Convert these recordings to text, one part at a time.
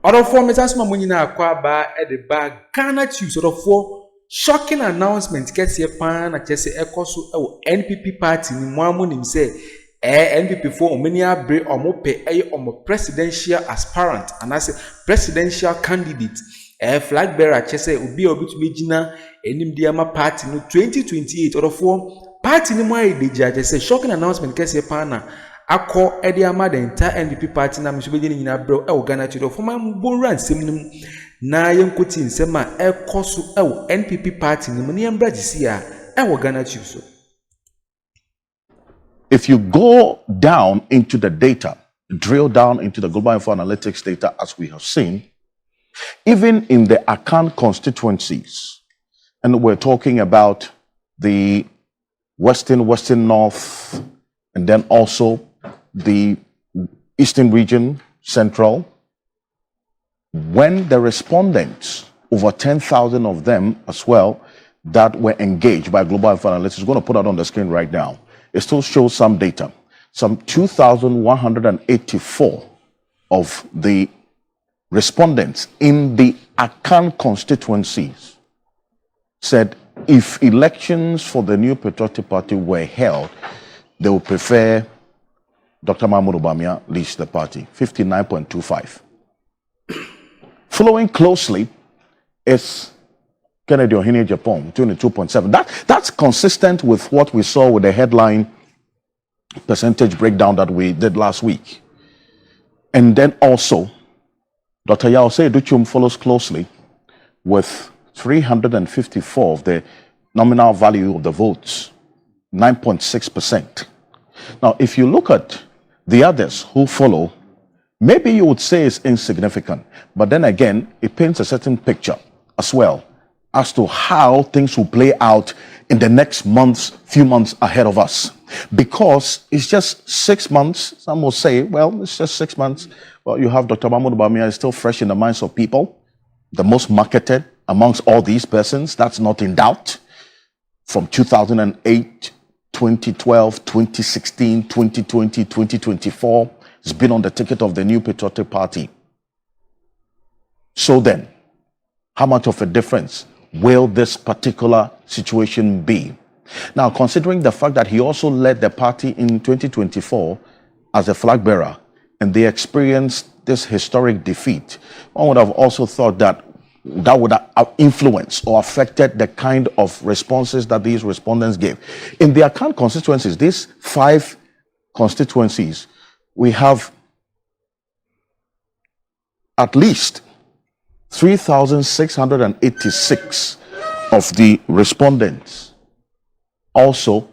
Other four meters mamunina akwaba at the back Ghanatube sort of four shocking announcement kesi pan na kesi ekoso e NPP party ni mwamu ni mse NPP for omeni abre omope omo presidential aspirant and as a presidential candidate flag bearer kese obi obitumi gina enim dia ma party no 2028 other four party ni mwa ideja kese shocking announcement kesi pan na akọ edi ama the entire NPP party na mso beje ni nyina bro Ghanatube of ma mbonra nsem nim na yenkoti nsem a ekoso NPP party ni ne mbra gisi a Ghanatube so. If you go down into the data, drill down into the global info analytics data as we have seen, even in the Akan constituencies, and we're talking about the Western North, and then also the Eastern region, Central, when the respondents, over 10,000 of them as well, that were engaged by Global Info Analytics, going to put that on the screen right now. It still shows some data. Some 2,184 of the respondents in the Akan constituencies said if elections for the new Patriotic Party were held, they would prefer Dr. Mahmoud Bawumia leads the party, 59.25. Following closely is Kennedy Ohene Japan, 22.7. That's consistent with what we saw with the headline percentage breakdown that we did last week. And then also, Dr. Yaosei Duchum follows closely with 354 of the nominal value of the votes, 9.6%. Now, if you look at the others who follow, maybe you would say it's insignificant, but then again, it paints a certain picture as well as to how things will play out in the next few months ahead of us. Because it's just 6 months. Some will say, well, it's just 6 months. Well, you have Dr. Mahmoud Bawumia is still fresh in the minds of people, the most marketed amongst all these persons. That's not in doubt. From 2008, 2012, 2016, 2020, 2024, he's been on the ticket of the new Patriotic Party. So then, how much of a difference will this particular situation be? Now, considering the fact that he also led the party in 2024 as a flag bearer, and they experienced this historic defeat, one would have also thought that that would have influenced or affected the kind of responses that these respondents gave. In the Akan constituencies, these 5 constituencies, we have at least 3,686 of the respondents also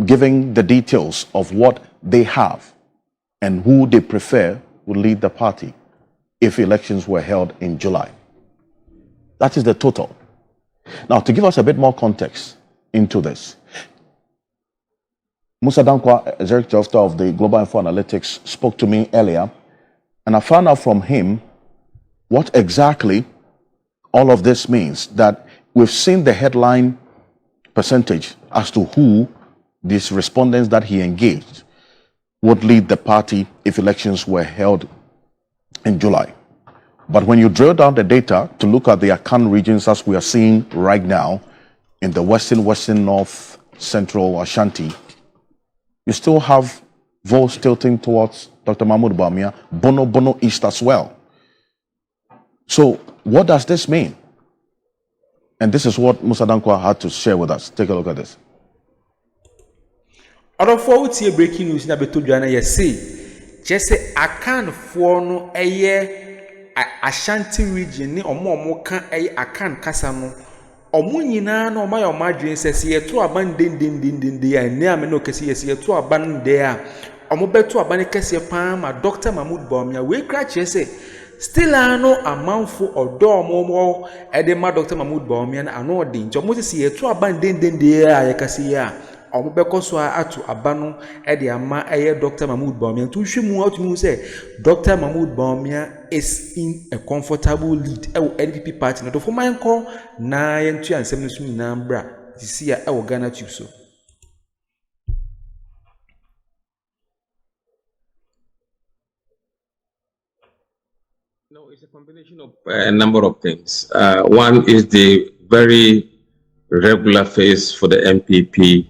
giving the details of what they have and who they prefer would lead the party if elections were held in July. That is the total. Now, to give us a bit more context into this, Musa Dankwa, Executive Director of the Global Info Analytics, spoke to me earlier, and I found out from him what exactly all of this means. That we've seen the headline percentage as to who these respondents that he engaged would lead the party if elections were held in July. But when you drill down the data to look at the Akan regions as we are seeing right now in the Western North, Central, Ashanti, you still have votes tilting towards Dr. Mahmoud Bawumia, Bono East as well. So what does this mean? And this is what Musa Dankwa had to share with us. Take a look at this. Other forward here breaking news na beto dwana ye say just say Akan for no Ashanti region ni omo kan Akan kasa no omo nyina na omo ya omo adwen sese ye to aban den ya ni ame no kese ye to aban de a omo beto aban kese pa ma Dr. Mahmoud Bawumia we kra che say still ano amanfo odo omo edema Dr. Mahmoud Bawumia na ano odi nti omo se ye to aban den de ya ye kase ya omo bekoso atu abano ede ama Dr. Mahmoud Bawumia to hwemu atumi say Dr. Mahmoud Bawumia is in a comfortable lead NPP party no to for man ko na yentu ansem no sumi na mbra sisi ya Ghanatube so. No, it's a combination of a number of things. One is the very regular phase for the NPP,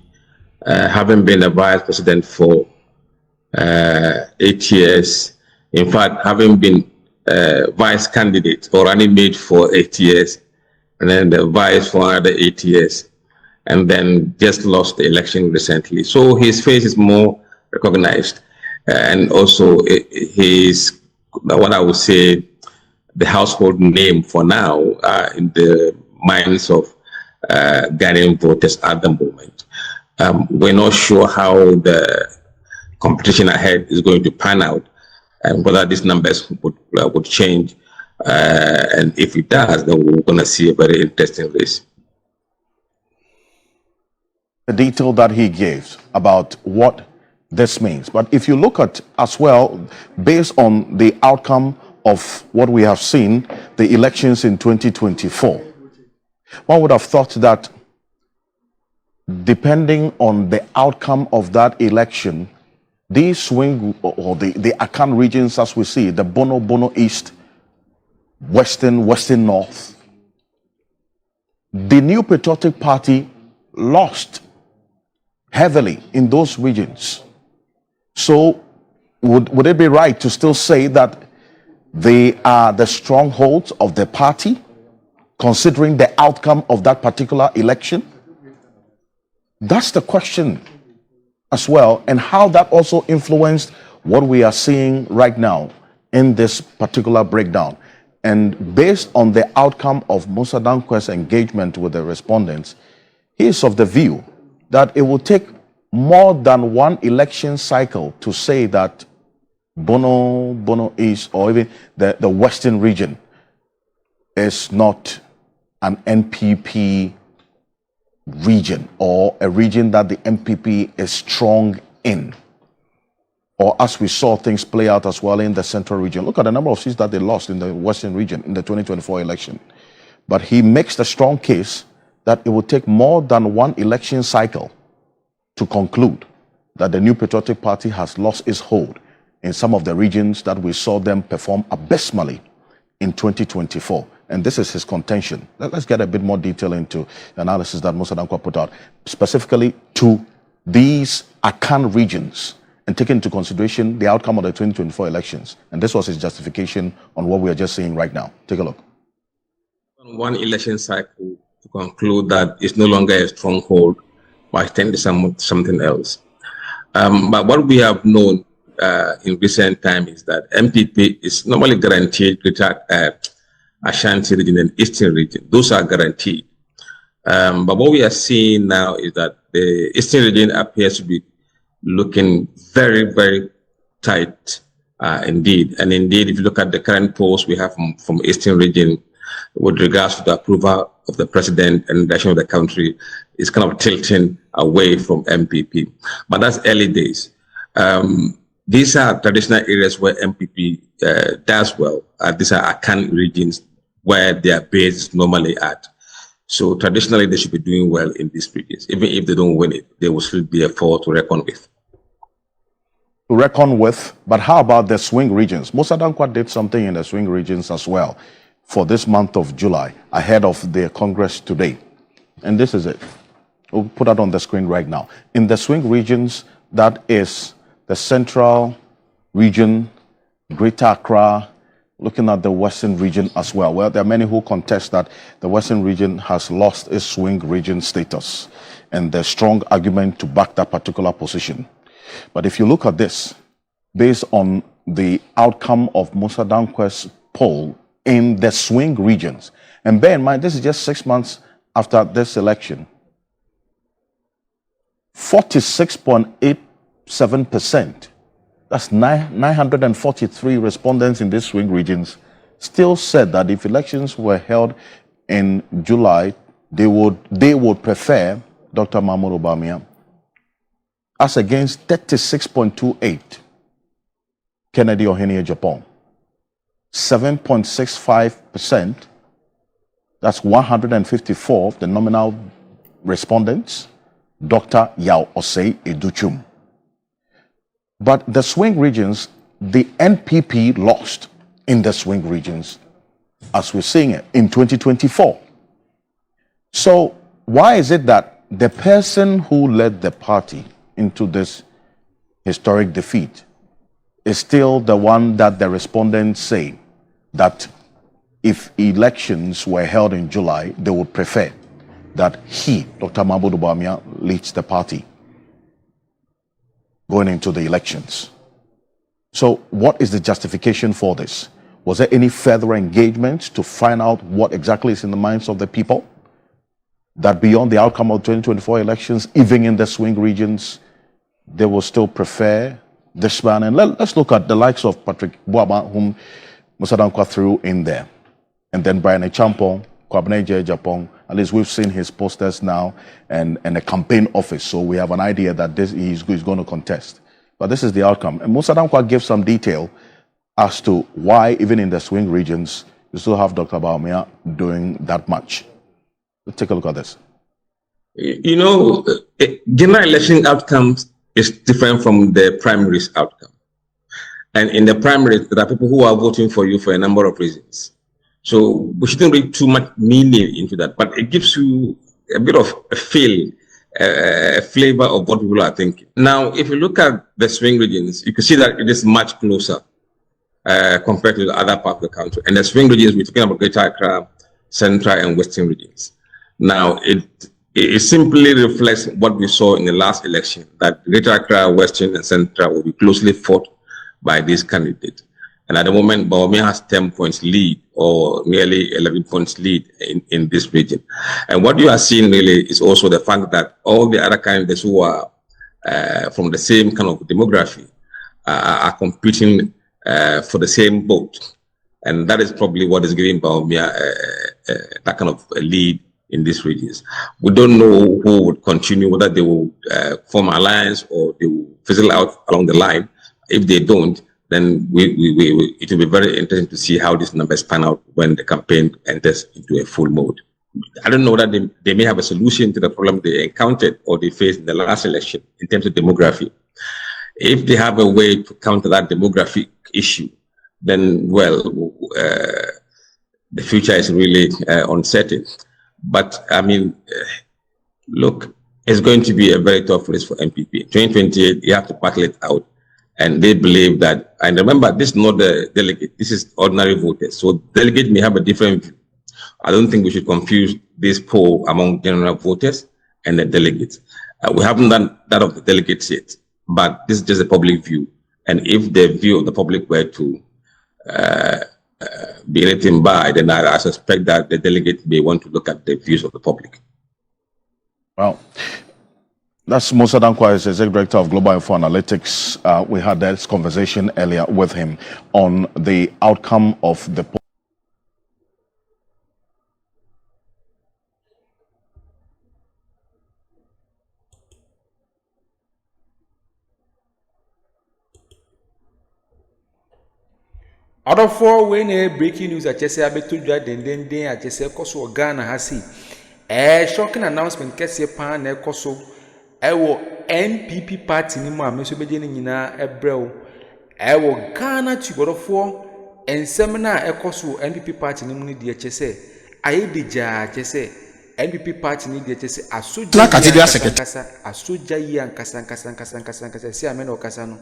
having been a vice president for 8 years. In fact, having been vice candidate or running mate for 8 years, and then the vice for another 8 years, and then just lost the election recently. So his face is more recognized, and also he's what I would say the household name for now in the minds of Ghanaian voters at the moment. We're not sure how the competition ahead is going to pan out and whether these numbers would change. And if it does, then we're going to see a very interesting race. The detail that he gave about what this means. But if you look at as well, based on the outcome of what we have seen, the elections in 2024, one would have thought that depending on the outcome of that election, these swing or the Akan regions as we see, the Bono East, Western North, the New Patriotic Party lost heavily in those regions. So would it be right to still say that they are the strongholds of the party, considering the outcome of that particular election? That's the question as well, and how that also influenced what we are seeing right now in this particular breakdown. And based on the outcome of Musa Danquah's engagement with the respondents, he is of the view that it will take more than one election cycle to say that Bono East or even the Western region is not an NPP region or a region that the NPP is strong in. Or as we saw things play out as well in the central region. Look at the number of seats that they lost in the Western region in the 2024 election. But he makes the strong case that it will take more than one election cycle to conclude that the New Patriotic Party has lost its hold in some of the regions that we saw them perform abysmally in 2024. And this is his contention. Let's get a bit more detail into the analysis that Musa Danquah put out, specifically to these Akan regions and taking into consideration the outcome of the 2024 elections. And this was his justification on what we are just seeing right now. Take a look. One election cycle to conclude that it's no longer a stronghold, but tend to something else. But what we have known in recent time is that MPP is normally guaranteed Greater Ashanti region and Eastern region. Those are guaranteed. But what we are seeing now is that the Eastern region appears to be looking very, very tight indeed. And indeed, if you look at the current polls we have from Eastern region with regards to the approval of the president and the direction of the country, is kind of tilting away from MPP. But that's early days. These are traditional areas where MPP does well. These are Akan regions where their base is normally at. So traditionally, they should be doing well in these regions. Even if they don't win it, they will still be a foe to reckon with. To reckon with, but how about the swing regions? Musa Danquah did something in the swing regions as well for this month of July, ahead of the Congress today. And this is it. We'll put that on the screen right now. In the swing regions, that is the central region, Greater Accra, looking at the western region as well. Well, there are many who contest that the western region has lost its swing region status, and there's strong argument to back that particular position. But if you look at this, based on the outcome of Musa Danquah's poll in the swing regions, and bear in mind, this is just 6 months after this election, 46.87%, that's 943 respondents in these swing regions, still said that if elections were held in July, they would prefer Dr. Mahmoud Bawumia, as against 36.28 Kennedy Ohinie Japan, 7.65%, that's 154 of the nominal respondents, Dr. Yao Osei Educhum. But the swing regions, the NPP lost in the swing regions as we're seeing it in 2024. So why is it that the person who led the party into this historic defeat is still the one that the respondents say that if elections were held in July, they would prefer that he, Dr. Mahmoud Bawumia, leads the party going into the elections? So what is the justification for this? Was there any further engagement to find out what exactly is in the minds of the people? That beyond the outcome of 2024 elections, even in the swing regions, they will still prefer this man? And let's look at the likes of Patrick Boaba, whom Musa Dankwa threw in there. And then Brian Echampong, Kwabena Ejapong. At least we've seen his posters now and a campaign office. So we have an idea that he's going to contest. But this is the outcome. And Musa Dankwa gives some detail as to why, even in the swing regions, you still have Dr. Bawumia doing that much. Let's take a look at this. You know, general election outcomes is different from the primaries outcome. And in the primaries, there are people who are voting for you for a number of reasons. So we shouldn't read too much meaning into that, but it gives you a bit of a feel, a flavor of what people are thinking. Now, if you look at the swing regions, you can see that it is much closer compared to the other part of the country. And the swing regions, we're talking about Greater Accra, Central and Western regions. Now, it simply reflects what we saw in the last election, that Greater Accra, Western and Central will be closely fought by these candidates. And at the moment, Bawumia has 10 points lead, or nearly 11 points lead in this region. And what you are seeing really is also the fact that all the other candidates who are from the same kind of demography are competing for the same vote. And that is probably what is giving Bawumia that kind of a lead in these regions. We don't know who would continue, whether they will form an alliance or they will fizzle out along the line. If they don't, then it will be very interesting to see how these numbers pan out when the campaign enters into a full mode. I don't know that they may have a solution to the problem they encountered or they faced in the last election in terms of demography. If they have a way to counter that demographic issue, then, well, the future is really uncertain. But, I mean, look, it's going to be a very tough race for NPP. 2028, you have to battle it out. And they believe that, and remember, this is not the delegate, this is ordinary voters. So delegate may have a different view. I don't think we should confuse this poll among general voters and the delegates. We haven't done that of the delegates yet, but this is just a public view. And if the view of the public were to be anything by, then I suspect that the delegate may want to look at the views of the public. Well, that's Musa Dankwa, is Executive Director of Global Info Analytics. We had this conversation earlier with him on the outcome of the poll. Other when a breaking news at Chester Abetuja, then at Chester Koso Ghana Hasi. A shocking announcement, Kessie Pan, Koso. Ewo NPP party ni mo ameso beje ni nyina ebrɛw ewo Ghanatube borɔfo ensɛm na ekoso NPP party ni mu ni de kyese ayedija kyese NPP party ni de kyese asoja asoja yi ankasa si amena okasa no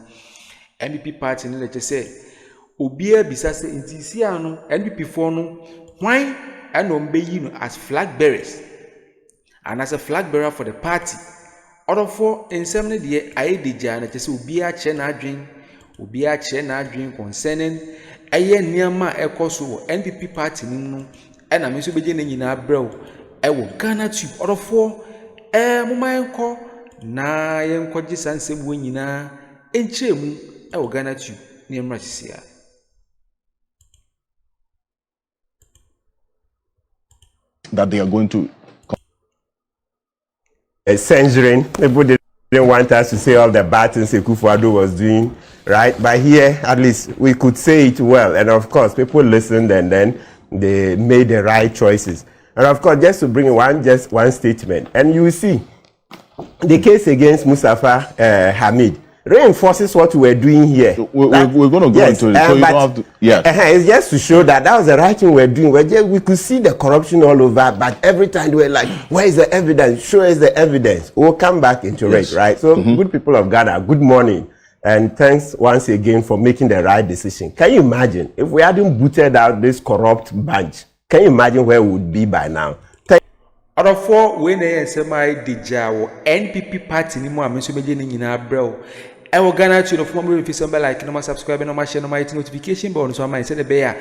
NPP party ni de kyese obia bisa se ntisi ano NPP fo no hwan ana ombeyi no as flag bearers and as a flag bearer for the party. Orofo ensem de ayedija na kyese obia kye na adwen concerning eye niama ekoso NPP party ni no na me so beje na nyina brew ewo Ghanatube orofo moma enko na yenko gi sansem wo nyina enkyemu ewo Ghanatube ni emra sisia that they are going to censoring. People didn't want us to say all the bad things Akufo-Addo was doing, right? But here, at least, we could say it well. And of course, people listened and then they made the right choices. And of course, just to bring one statement. And you see, the case against Mustafa Hamid, reinforces what we're doing here. We're going to go into it, so you don't have to. Yeah, it's just to show that was the right thing we're doing. We could see the corruption all over, but every time we're like, where is the evidence? Show us the evidence. We'll come back into it, right? So, good people of Ghana, good morning. And thanks once again for making the right decision. Can you imagine if we hadn't booted out this corrupt bunch? Can you imagine where we would be by now? Otherfore, when they say my DJ NPP party ni mo amenso meje ni nyina brel. I will Ghanatube of more if you like no subscribe no share no notification bell so my say the bear.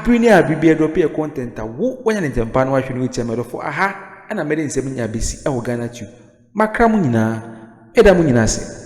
Bring be drop your content. Wo when you ntempa no ahwe no tiam for aha and I made in 7 year BC I will Ghanatube. Makra mu nyina eda mu nyina se.